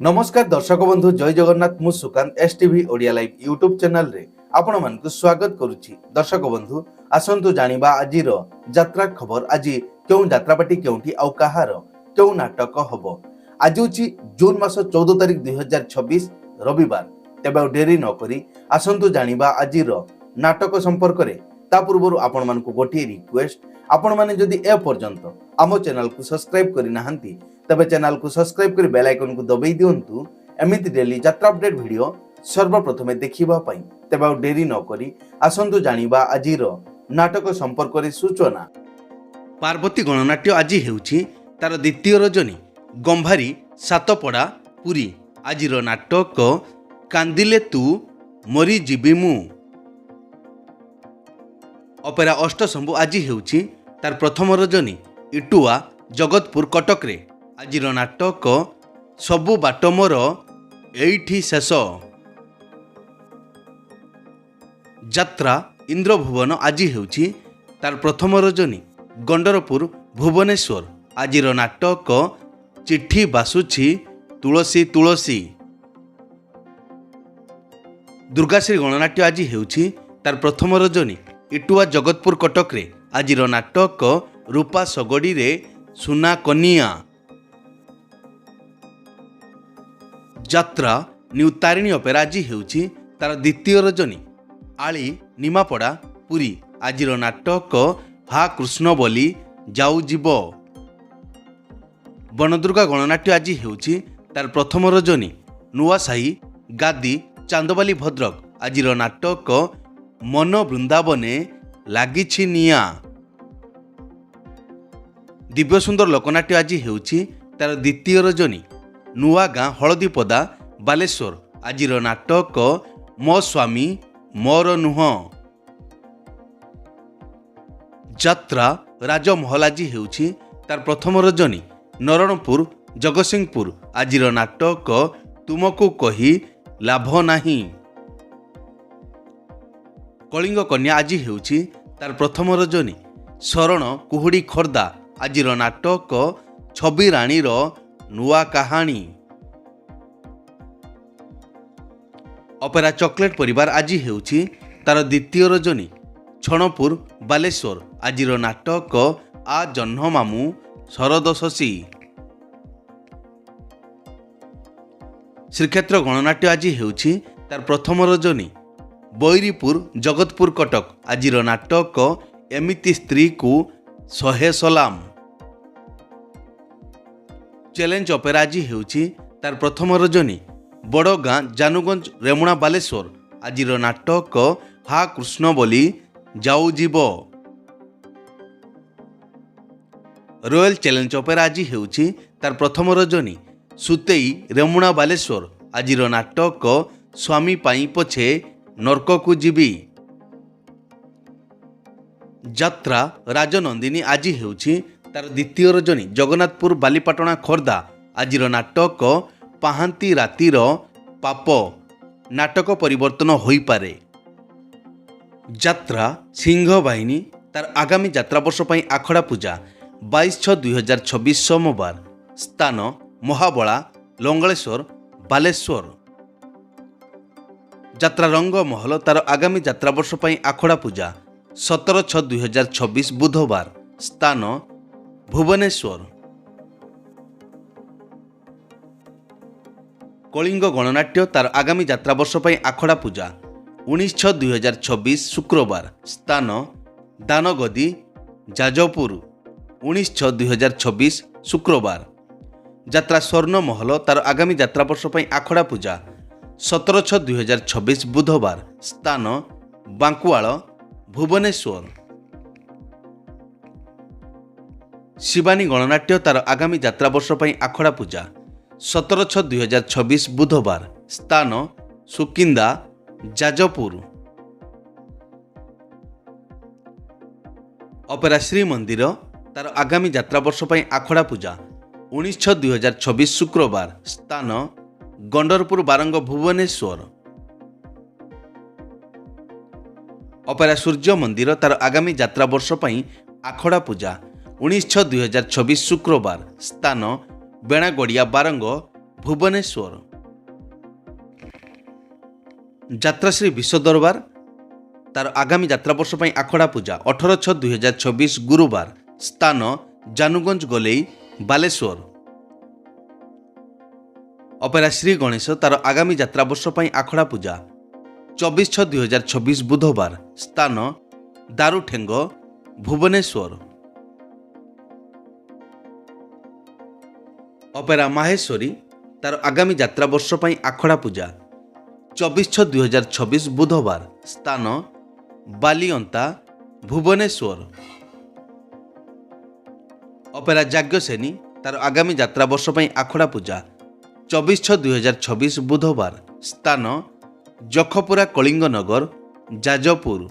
नमस्कार दर्शक बंधु जय जगन्नाथ मु Sukant STV Odia live YouTube channel रे आपण मानकु स्वागत करूची। दर्शक बंधु आसंतु जानिबा आजिर यात्रा खबर। आज क्यों यात्रापाटी केउठी आउ कहार क्यों नाटक हबो। आज होची जून मास 14 तारिख 2026 रविवार। तेबे डेरी न करी आसंतु जानिबा आजिर नाटक संपर्क रे। ता पूर्व आपण मानकु गोटे रिक्वेस्ट, आपण माने जदि ए पर्यंत आम चैनल को सब्सक्राइब करि नाहंती तबे चैनल को सब्सक्राइब कर बेल आइकन को दबाई दियंतु। एमिति डेली यात्रा अपडेट वीडियो सर्वप्रथमे देखिबा पई। तेबे डेरी न करी आसंतु जानिबा आजिर नाटक संपर्क रे सूचना। पार्वती गणनाट्य आज हेउची तार द्वितीय रजनी गंभारी सातपड़ा पुरी। आजिर नाटक कांदिले तू मरी जीवी मु। अपेरा अष्टशंभु आज हेउची तार प्रथम रजनी इटुआ जगतपुर कटक रे। आजिर नाटक सबु बाट मोर एइठी शेष। यात्रा इंद्रभुवन आज हेउची तार प्रथम रजनी गंडरपुर भुवनेश्वर। आजिर नाटक चिट्ठी बासुछि तुलसी तुलसी। दुर्गाश्री गणनाट्य आज हेउची तार प्रथम रजनी इटुआ जगतपुर कटक रे। आजिर नाटक रूपा सगड़ी रे सुना कनिया। यात्रा न्यू तारिणी अपेरा आज हेउची तार द्वितीय रजनी आली निमापड़ा पुरी। आजिर नाटक हा कृष्ण बोली जाऊ जीव। बनदुर्गा गणनाट्य आज हेउची तार प्रथम रजनी नुआसाही गादी चांदबाली भद्रक। आजिर नाटक मन वृंदावने लागिछि निया। दिव्य सुंदर लोकनाट्य आज हेउची तार द्वितीय रजनी नुआ गाँ हलदीपदा बालेश्वर। आजिर नाटक मो स्वामी मोर नुह। यात्रा राजमहल आज हेउची तार प्रथम रजनी नरणपुर जगतसिंहपुर। आजिर नाटक तुमको कही लाभ नाही। कलिंग कन्या आज हेउची तार प्रथम रजनी शरण कुहुड़ी खोर्धा। आजिर नाटक छवि राणीर नुआ कहानी। अपेरा चॉकलेट परिवार आज हेउची तार द्वितीय रजनी छणपुर बालेश्वर। आजिर नाटक आ जह्न मामू शरद शशी। श्रीक्षेत्र गणनाट्य आज हेउची तार प्रथम रजनी बैरीपुर जगतपुर कटक। आजिर नाटक एमिति स्त्री को शहे सलाम। चैलेंज अपेरा आज हेउची तार प्रथम रजनी बड़गाँ जानुगंज रेमुणा बालेश्वर। आजिर नाटक हा कृष्ण बोली जाऊ जीव। रॉयल चैलेंज अपेरा आज हेउची तार प्रथम रजनी सुतेई रेमुणा बालेश्वर। आजिर नाटक स्वामी पाई पछे नरक को जीवी। यात्रा राजनंदिनी आज हेउची तार द्वितीय रजनी जगन्नाथपुर बालीपाटना खोर्धा। आजिर नाटक पाहांती रातिर पाप नाटक परिवर्तन होई पारे। यात्रा सिंह बाहिनी तार आगामी यात्रा वर्ष पई आखड़ा पूजा 22/6/2026 सोमवार। स्थान महाबला लंगलेश्वर बालेश्वर। यात्रा रंग महल तार आगामी यात्रा वर्ष पई आखड़ा पूजा 17/6/2026 बुधवार। स्थान भुवनेश्वर। कलिंग गणनाट्य तार आगामी यात्रा वर्ष पई आखड़ा पूजा 19/6/2026 शुक्रवार। स्थान दानगदी जाजपुर 19/6/2026 शुक्रवार। यात्रा स्वर्ण महल तार आगामी यात्रा वर्ष पई आखड़ा पूजा 17/6/2026 बुधवार। स्थान बांकुआल भुवनेश्वर। शिवानी गणनाट्य तार आगामी यात्रा वर्ष पई आखड़ा पूजा 17/6/2026 बुधवार। स्थान सुकिंदा जाजपुर। अपेरा श्री मंदिर तार आगामी यात्रा वर्ष पई आखड़ा पूजा 19/6/2026 शुक्रवार। स्थान गंडरपुर बारंग भुवनेश्वर। अपेरा सूर्य मंदिर तार आगामी यात्रा वर्ष पई आखड़ा पूजा 19/6/2026 शुक्रवार। स्थान बेणागड़िया बारंग ଭୁବନେଶ୍ୱର। ଯାତ୍ରାଶ୍ରୀ ବିଶ୍ୱ ଦରବାର ତାର ଆଗାମୀ ଯାତ୍ରାବର୍ଷ ପାଇଁ ଆଖଡ଼ା ପୂଜା 18/6/2024 ଗୁରୁବାର। ସ୍ଥାନ ଜାନୁଗଞ୍ଜ ଗୋଲେଇ ବାଲେଶ୍ୱର। ଅପେରା ଶ୍ରୀ ଗଣେଶ ତାର ଆଗାମୀ ଯାତ୍ରାବର୍ଷ ପାଇଁ ଆଖଡ଼ା ପୂଜା 24/6/2024 ବୁଧବାର। ସ୍ଥାନ ଦାରୁଠେଙ୍ଗ ଭୁବନେଶ୍ୱର। ଅପେରା ମାହେଶ୍ୱରୀ ତାର ଆଗାମୀ ଯାତ୍ରାବର୍ଷ ପାଇଁ ଆଖଡ଼ା ପୂଜା 24/6/2024 ବୁଧବାର। ସ୍ଥାନ ବାଲିଅନ୍ତା ଭୁବନେଶ୍ୱର। ଅପେରା ଯାଜ୍ଞସେନୀ ତାର ଆଗାମୀ ଯାତ୍ରାବର୍ଷ ପାଇଁ ଆଖଡ଼ା ପୂଜା 24/6/2024 ବୁଧବାର। ସ୍ଥାନ ଜଖପୁରା କଳିଙ୍ଗନଗର ଯାଜପୁର।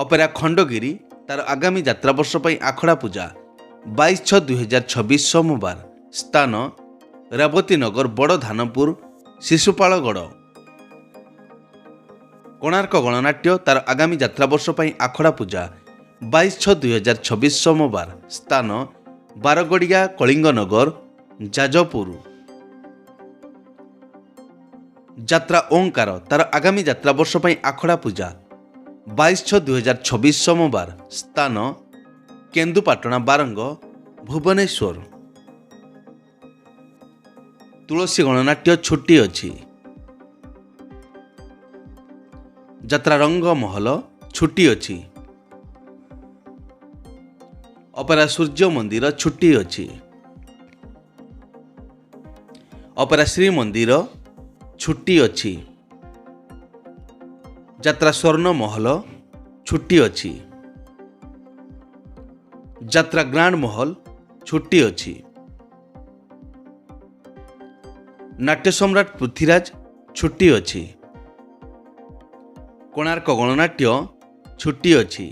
ଅପେରା ଖଣ୍ଡଗିରି ତାର ଆଗାମୀ ଯାତ୍ରାବର୍ଷ ପାଇଁ ଆଖଡ଼ା ପୂଜା 22/6/2024 ସୋମବାର। ସ୍ଥାନ ରେବତୀନଗର ବଡ଼ ଧାନପୁର ଶିଶୁପାଳଗଡ଼। କୋଣାର୍କ ଗଣନାଟ୍ୟ ତାର ଆଗାମୀ ଯାତ୍ରାବର୍ଷ ପାଇଁ ଆଖଡ଼ା ପୂଜା 22/6/2024 ସୋମବାର। ସ୍ଥାନ ବାରଗଡ଼ିଆ କଳିଙ୍ଗନଗର ଯାଜପୁର। ଯାତ୍ରା ଓଁକାର ତାର ଆଗାମୀ ଯାତ୍ରାବର୍ଷ ପାଇଁ ଆଖଡ଼ା ପୂଜା 22/6/2024 ସୋମବାର। ସ୍ଥାନ କେନ୍ଦୁପାଟଣା ବାରଙ୍ଗ ଭୁବନେଶ୍ୱର। ତୁଳସୀ ଗଣନାଟ୍ୟ ଛୁଟି ଅଛି। ଯାତ୍ରା ରଙ୍ଗମହଲ ଛୁଟି ଅଛି। ଅପେରା ସୂର୍ଯ୍ୟ ମନ୍ଦିର ଛୁଟି ଅଛି। ଅପେରା ଶ୍ରୀମନ୍ଦିର ଛୁଟି ଅଛି। ଯାତ୍ରା ସ୍ୱର୍ଣ୍ଣମହଲ ଛୁଟି ଅଛି। ଯାତ୍ରା ଗ୍ରାଣ୍ଡ ମହଲ ଛୁଟି ଅଛି। ନାଟ୍ୟ ସମ୍ରାଟ ପୃଥ୍ୱୀରାଜ ଛୁଟି ଅଛି। କୋଣାର୍କ ଗଣନାଟ୍ୟ ଛୁଟି ଅଛି।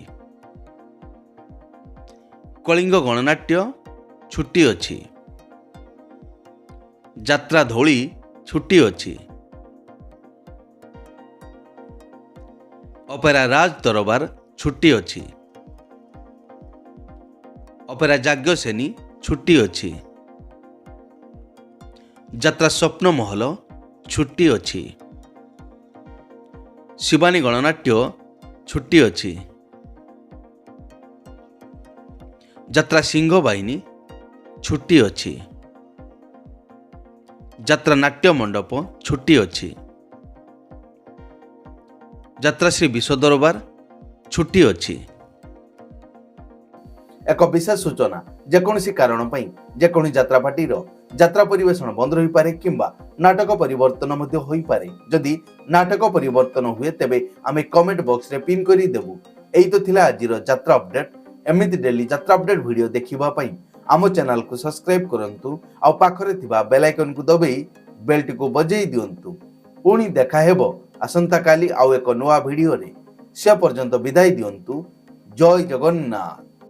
କଳିଙ୍ଗ ଗଣନାଟ୍ୟ ଛୁଟି ଅଛି। ଯାତ୍ରା ଧଉଳି ଛୁଟି ଅଛି। ଅପେରା ରାଜ ଦରବାର ଛୁଟି ଅଛି। ଅପେରା ଯାଜ୍ଞସେନୀ ଛୁଟି ଅଛି। ଯାତ୍ରା ସ୍ୱପ୍ନମହଲ ଛୁଟି ଅଛି। ଶିବାନୀ ଗଣନାଟ୍ୟ ଛୁଟି ଅଛି। ଯାତ୍ରା ସିଂହବାହିନୀ ଛୁଟି ଅଛି। ଯାତ୍ରା ନାଟ୍ୟ ମଣ୍ଡପ ଛୁଟି ଅଛି। ଯାତ୍ରାଶ୍ରୀ ବିଶ୍ୱ ଦରବାର ଛୁଟି ଅଛି। ଏକ ବିଶେଷ ସୂଚନା, ଯେକୌଣସି କାରଣ ପାଇଁ ଯେକୌଣସି ଯାତ୍ରାପାର୍ଟିର ଯାତ୍ରା ପରିବେଷଣ ବନ୍ଦ ରହିପାରେ କିମ୍ବା ନାଟକ ପରିବର୍ତ୍ତନ ମଧ୍ୟ ହୋଇପାରେ। ଯଦି ନାଟକ ପରିବର୍ତ୍ତନ ହୁଏ ତେବେ ଆମେ କମେଣ୍ଟ ବକ୍ସରେ ପିନ୍ କରିଦେବୁ। ଏଇ ତ ଥିଲା ଆଜିର ଯାତ୍ରା ଅପଡେଟ୍। ଏମିତି ଡେଲି ଯାତ୍ରା ଅପଡେଟ୍ ଭିଡ଼ିଓ ଦେଖିବା ପାଇଁ ଆମ ଚ୍ୟାନେଲକୁ ସବସ୍କ୍ରାଇବ୍ କରନ୍ତୁ ଆଉ ପାଖରେ ଥିବା ବେଲ୍ ଆଇକନକୁ ଦବାଇ ବେଲଟିକୁ ବଜେଇ ଦିଅନ୍ତୁ। ପୁଣି ଦେଖା ହେବ ଆସନ୍ତାକାଲି ଆଉ ଏକ ନୂଆ ଭିଡ଼ିଓରେ। ସେ ପର୍ଯ୍ୟନ୍ତ ବିଦାୟ ଦିଅନ୍ତୁ। ଜୟ ଜଗନ୍ନାଥ।